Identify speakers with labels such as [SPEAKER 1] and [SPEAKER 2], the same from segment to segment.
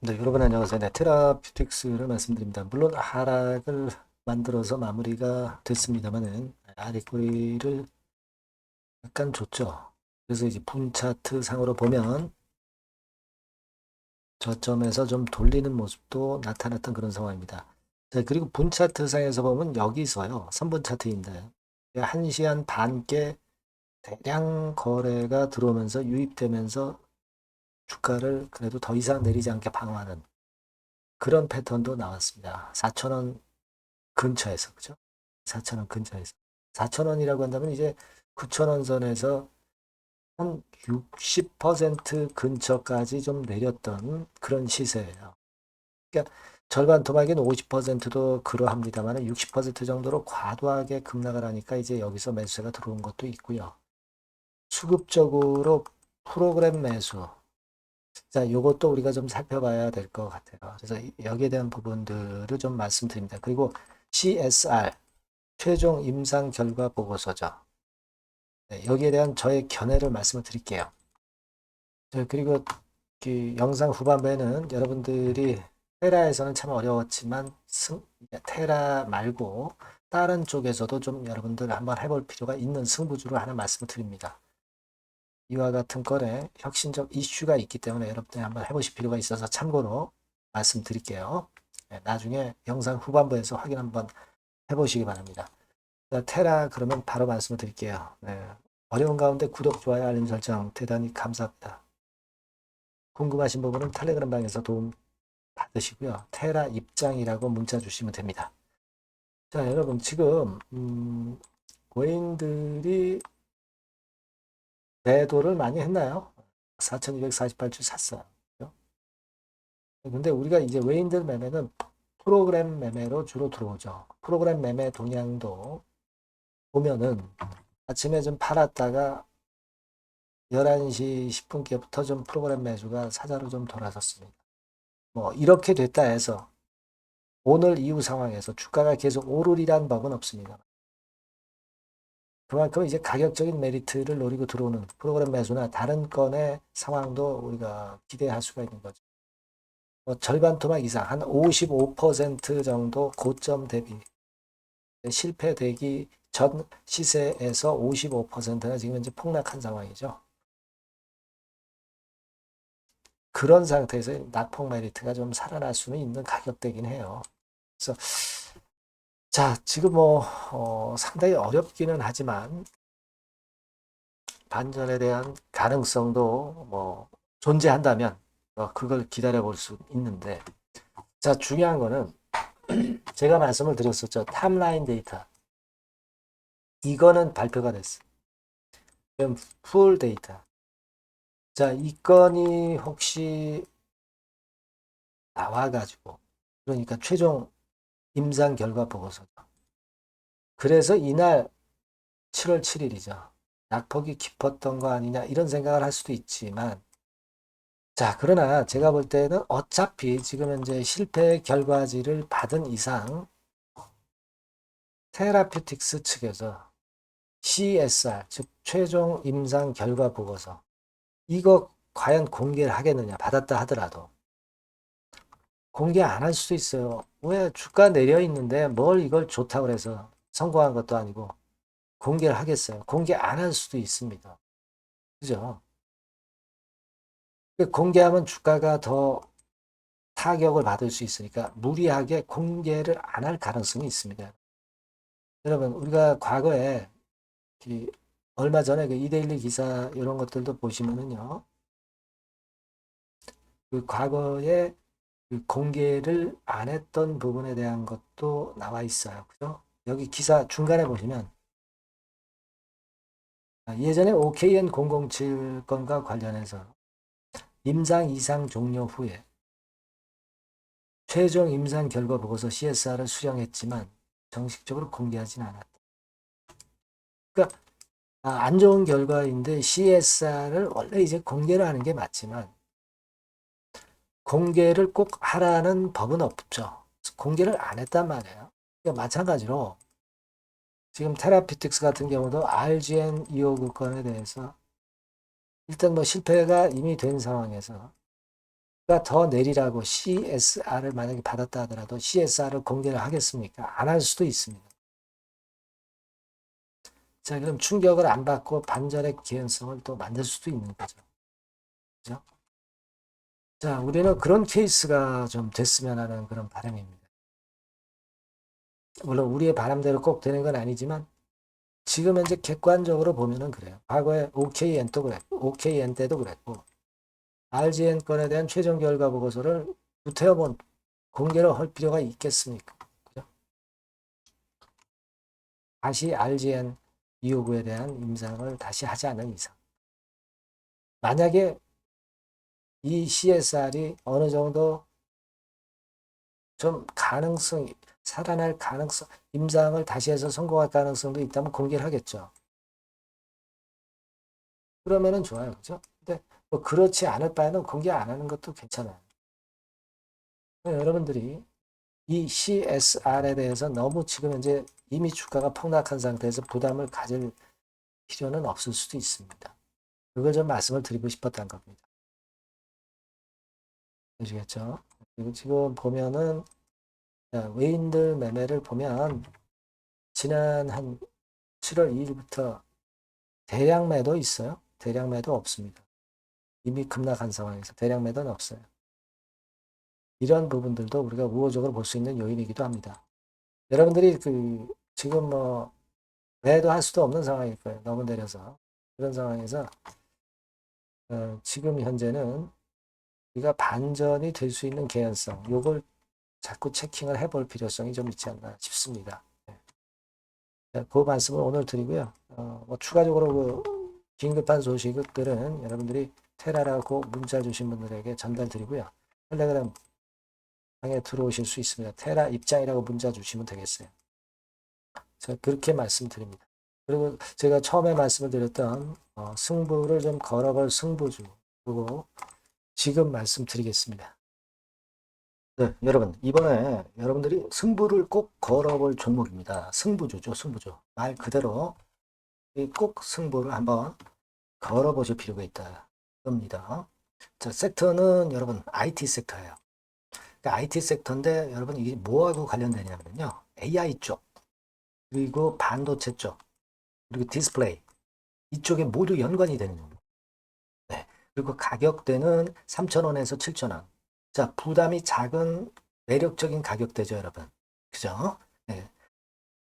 [SPEAKER 1] 네, 여러분 안녕하세요. 네, 테라퓨틱스를 말씀드립니다. 물론 하락을 만들어서 마무리가 됐습니다만은 아랫꼬리를 약간 줬죠. 그래서 이제 분 차트 상으로 보면 저점에서 좀 돌리는 모습도 나타났던 그런 상황입니다. 자, 그리고 분 차트 상에서 보면 여기서요. 3분 차트인데 1시간 반께 대량 거래가 들어오면서 유입되면서 주가를 그래도 더 이상 내리지 않게 방어하는 그런 패턴도 나왔습니다. 4,000원 근처에서, 그죠? 4,000원 근처에서. 4,000원이라고 한다면 이제 9,000원 선에서 한 60% 근처까지 좀 내렸던 그런 시세예요. 그러니까 절반 토막인 50%도 그러합니다만 60% 정도로 과도하게 급락을 하니까 이제 여기서 매수세가 들어온 것도 있고요. 수급적으로 프로그램 매수. 자, 요것도 우리가 좀 살펴봐야 될 것 같아요. 그래서 여기에 대한 부분들을 좀 말씀드립니다. 그리고 CSR, 최종 임상 결과 보고서죠. 네, 여기에 대한 저의 견해를 말씀을 드릴게요. 네, 그리고 그 영상 후반부에는 여러분들이 테라에서는 참 어려웠지만 테라 말고 다른 쪽에서도 좀 여러분들 한번 해볼 필요가 있는 승부주를 하나 말씀을 드립니다. 이와 같은 건에 혁신적 이슈가 있기 때문에 여러분들이 한번 해보실 필요가 있어서 참고로 말씀드릴게요. 네, 나중에 영상 후반부에서 확인 한번 해보시기 바랍니다. 자, 테라 그러면 바로 말씀을 드릴게요. 네. 어려운 가운데 구독, 좋아요, 알림 설정 대단히 감사합니다. 궁금하신 부분은 텔레그램 방에서 도움 받으시고요. 테라 입장이라고 문자 주시면 됩니다. 자, 여러분 지금 고인들이 매도를 많이 했나요? 4,248주 샀어요. 근데 우리가 이제 외인들 매매는 프로그램 매매로 주로 들어오죠. 프로그램 매매 동향도 보면은 아침에 좀 팔았다가 11시 10분께부터 좀 프로그램 매수가 사자로 좀 돌아섰습니다. 뭐 이렇게 됐다 해서 오늘 이후 상황에서 주가가 계속 오르리란 법은 없습니다. 그만큼 이제 가격적인 메리트를 노리고 들어오는 프로그램 매수나 다른 건의 상황도 우리가 기대할 수가 있는 거죠. 뭐 절반 토막 이상 한 55% 정도 고점 대비 실패되기 전 시세에서 55%가 지금 현재 폭락한 상황이죠. 그런 상태에서 낙폭 메리트가 좀 살아날 수는 있는 가격대긴 해요. 그래서 자, 지금 뭐 상당히 어렵기는 하지만 반전에 대한 가능성도 뭐 존재한다면 그걸 기다려 볼 수 있는데 자, 중요한 거는 제가 말씀을 드렸었죠. 탑라인 데이터. 이거는 발표가 됐어요. 그럼 풀 데이터. 자, 이 건이 혹시 나와가지고 그러니까 최종 임상 결과 보고서. 그래서 이날 7월 7일이죠. 낙폭이 깊었던 거 아니냐 이런 생각을 할 수도 있지만 자, 그러나 제가 볼 때는 어차피 지금 현재 실패 결과지를 받은 이상 테라퓨틱스 측에서 CSR, 즉 최종 임상 결과 보고서 이거 과연 공개를 하겠느냐 받았다 하더라도 공개 안 할 수도 있어요. 왜 주가 내려 있는데 뭘 이걸 좋다고 해서 성공한 것도 아니고 공개를 하겠어요. 공개 안 할 수도 있습니다. 그죠? 공개하면 주가가 더 타격을 받을 수 있으니까 무리하게 공개를 안 할 가능성이 있습니다. 여러분, 우리가 과거에 얼마 전에 그 이데일리 기사 이런 것들도 보시면은요, 그 과거에 그 공개를 안 했던 부분에 대한 것도 나와 있어요. 그죠? 여기 기사 중간에 보시면 예전에 OKN007 건과 관련해서 임상 이상 종료 후에 최종 임상 결과 보고서 CSR을 수령했지만 정식적으로 공개하진 않았다. 그러니까 안 좋은 결과인데 CSR을 원래 이제 공개를 하는 게 맞지만 공개를 꼭 하라는 법은 없죠. 공개를 안 했단 말이에요. 그러니까 마찬가지로 지금 테라피틱스 같은 경우도 RGN 259 건에 대해서 일단 뭐 실패가 이미 된 상황에서 더 내리라고 CSR을 만약에 받았다 하더라도 CSR을 공개를 하겠습니까? 안 할 수도 있습니다. 자, 그럼 충격을 안 받고 반전의 개연성을 또 만들 수도 있는 거죠. 그죠? 자, 우리는 그런 케이스가 좀 됐으면 하는 그런 바람입니다. 물론 우리의 바람대로 꼭 되는 건 아니지만 지금 현재 객관적으로 보면은 그래요. 과거에 OKN도 그랬고, OKN 때도 그랬고, RGN 건에 대한 최종 결과 보고서를 구태여본 공개를 할 필요가 있겠습니까? 그죠? 다시 RGN 259에 대한 임상을 다시 하지 않는 이상. 만약에 이 CSR이 어느 정도 좀 가능성이, 살아날 가능성, 임상을 다시 해서 성공할 가능성도 있다면 공개를 하겠죠. 그러면은 좋아요. 그죠? 근데 뭐 그렇지 않을 바에는 공개 안 하는 것도 괜찮아요. 여러분들이 이 CSR에 대해서 너무 지금 현재 이미 주가가 폭락한 상태에서 부담을 가질 필요는 없을 수도 있습니다. 그걸 좀 말씀을 드리고 싶었던 겁니다. 아시겠죠? 그리고 지금 보면은 외인들 매매를 보면 지난 한 7월 2일부터 대량 매도 있어요? 대량 매도 없습니다. 이미 급락한 상황에서 대량 매도는 없어요. 이런 부분들도 우리가 우호적으로 볼 수 있는 요인이기도 합니다. 여러분들이 지금 뭐 매도할 수도 없는 상황일 거예요. 너무 내려서. 그런 상황에서 지금 현재는 우리가 반전이 될 수 있는 개연성, 요걸 자꾸 체킹을 해볼 필요성이 좀 있지 않나 싶습니다. 네. 그 말씀을 오늘 드리고요. 뭐 추가적으로 긴급한 소식들은 여러분들이 테라라고 문자 주신 분들에게 전달드리고요. 텔레그램 방에 들어오실 수 있습니다. 테라 입장이라고 문자 주시면 되겠어요. 자, 그렇게 말씀드립니다. 그리고 제가 처음에 말씀을 드렸던 승부를 좀 걸어볼 승부주, 그리고 지금 말씀드리겠습니다. 네, 여러분, 이번에 여러분들이 승부를 꼭 걸어볼 종목입니다. 승부주죠, 승부주. 말 그대로 꼭 승부를 한번 걸어보실 필요가 있다. 겁니다. 자, 섹터는 여러분 IT 섹터예요. 그러니까 IT 섹터인데 여러분 이게 뭐하고 관련되냐면요. AI 쪽, 그리고 반도체 쪽, 그리고 디스플레이 이쪽에 모두 연관이 되는 종목. 네. 그리고 가격대는 3,000원에서 7,000원. 자, 부담이 작은 매력적인 가격대죠, 여러분. 그죠? 네.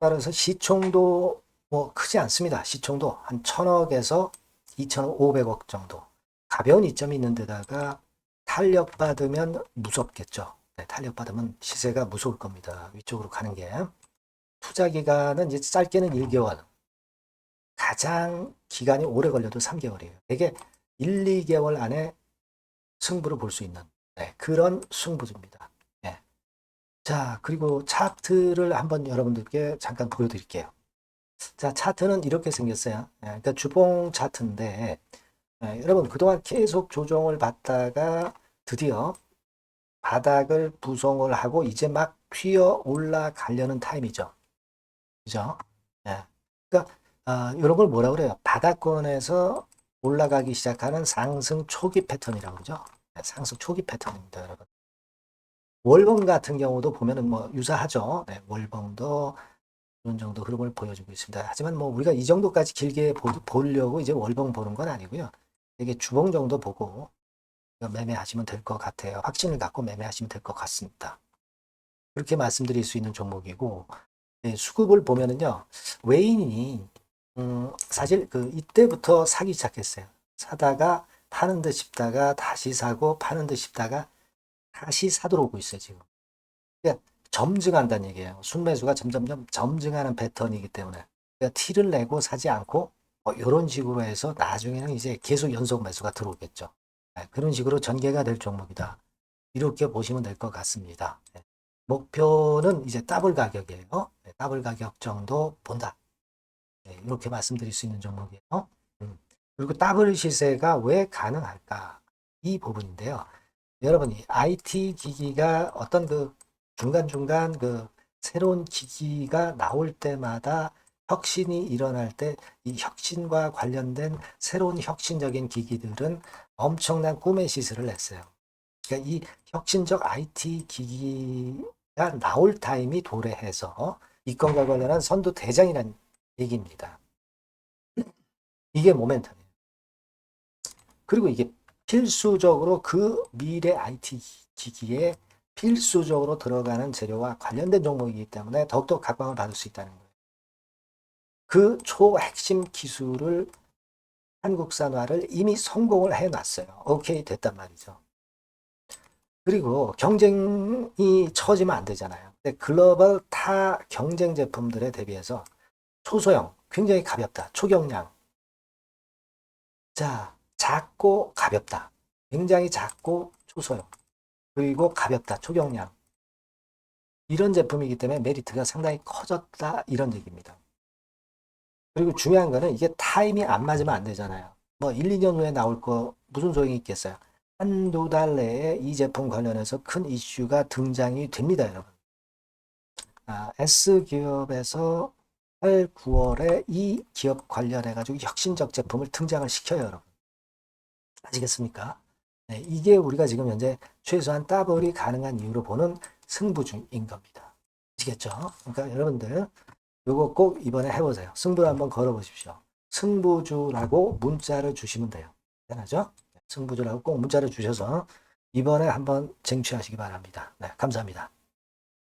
[SPEAKER 1] 따라서 시총도 뭐 크지 않습니다. 시총도 한 1,000억에서 2,500억 정도. 가벼운 이점이 있는 데다가 탄력받으면 무섭겠죠. 네, 탄력받으면 시세가 무서울 겁니다. 위쪽으로 가는 게. 투자 기간은 이제 짧게는 1개월. 가장 기간이 오래 걸려도 3개월이에요. 이게 1, 2개월 안에 승부를 볼 수 있는 그런 승부입니다. 네. 자, 그리고 차트를 한번 여러분들께 잠깐 보여드릴게요. 자, 차트는 이렇게 생겼어요. 그러니까 주봉 차트인데, 여러분 그동안 계속 조정을 받다가 드디어 바닥을 부송을 하고 이제 막 튀어 올라가려는 타임이죠. 그죠? 예. 그러니까 이런 걸 뭐라 그래요? 바닥권에서 올라가기 시작하는 상승 초기 패턴이라고 그러죠. 상승 초기 패턴입니다, 여러분. 월봉 같은 경우도 보면은 뭐 유사하죠. 네, 월봉도 이런 정도 흐름을 보여주고 있습니다. 하지만 뭐 우리가 이 정도까지 길게 보려고 이제 월봉 보는 건 아니고요. 이게 주봉 정도 보고 매매하시면 될 것 같아요. 확신을 갖고 매매하시면 될 것 같습니다. 그렇게 말씀드릴 수 있는 종목이고, 네, 수급을 보면은요, 외인이 사실 이때부터 사기 시작했어요. 사다가 파는 듯 싶다가 다시 사고 파는 듯 싶다가 다시 사들어 오고 있어요, 지금. 그러니까 점증한다는 얘기예요. 순매수가 점점점 점증하는 패턴이기 때문에. 그러니까 티를 내고 사지 않고 이런 식으로 해서 나중에는 이제 계속 연속 매수가 들어오겠죠. 네, 그런 식으로 전개가 될 종목이다. 이렇게 보시면 될 것 같습니다. 네. 목표는 이제 더블 가격이에요. 네, 더블 가격 정도 본다. 네, 이렇게 말씀드릴 수 있는 종목이에요. 그리고 더블 시세가 왜 가능할까? 이 부분인데요. 여러분이 IT 기기가 어떤 중간중간 새로운 기기가 나올 때마다 혁신이 일어날 때 이 혁신과 관련된 새로운 혁신적인 기기들은 엄청난 꿈의 시세를 냈어요. 그러니까 이 혁신적 IT 기기가 나올 타임이 도래해서 이 건과 관련한 선두 대장이라는 얘기입니다. 이게 모멘텀이에요. 그리고 이게 필수적으로 그 미래 IT 기기에 필수적으로 들어가는 재료와 관련된 종목이기 때문에 더욱더 각광을 받을 수 있다는 거예요. 그 초핵심 기술을 한국산화를 이미 성공을 해놨어요. 오케이 됐단 말이죠. 그리고 경쟁이 처지면 안 되잖아요. 근데 글로벌 타 경쟁 제품들에 대비해서 초소형, 굉장히 가볍다. 초경량. 자, 작고 가볍다. 굉장히 작고 초소형. 그리고 가볍다. 초경량. 이런 제품이기 때문에 메리트가 상당히 커졌다. 이런 얘기입니다. 그리고 중요한 거는 이게 타임이 안 맞으면 안 되잖아요. 뭐 1, 2년 후에 나올 거 무슨 소용이 있겠어요. 한두 달 내에 이 제품 관련해서 큰 이슈가 등장이 됩니다, 여러분. S기업에서 8, 9월에 이 기업 관련해가지고 혁신적 제품을 등장을 시켜요, 여러분. 아시겠습니까? 네, 이게 우리가 지금 현재 최소한 더블이 가능한 이유로 보는 승부주인 겁니다. 아시겠죠? 그러니까 여러분들 요거 꼭 이번에 해보세요. 승부를 한번 걸어보십시오. 승부주라고 문자를 주시면 돼요. 괜찮죠? 승부주라고 꼭 문자를 주셔서 이번에 한번 쟁취하시기 바랍니다. 네, 감사합니다.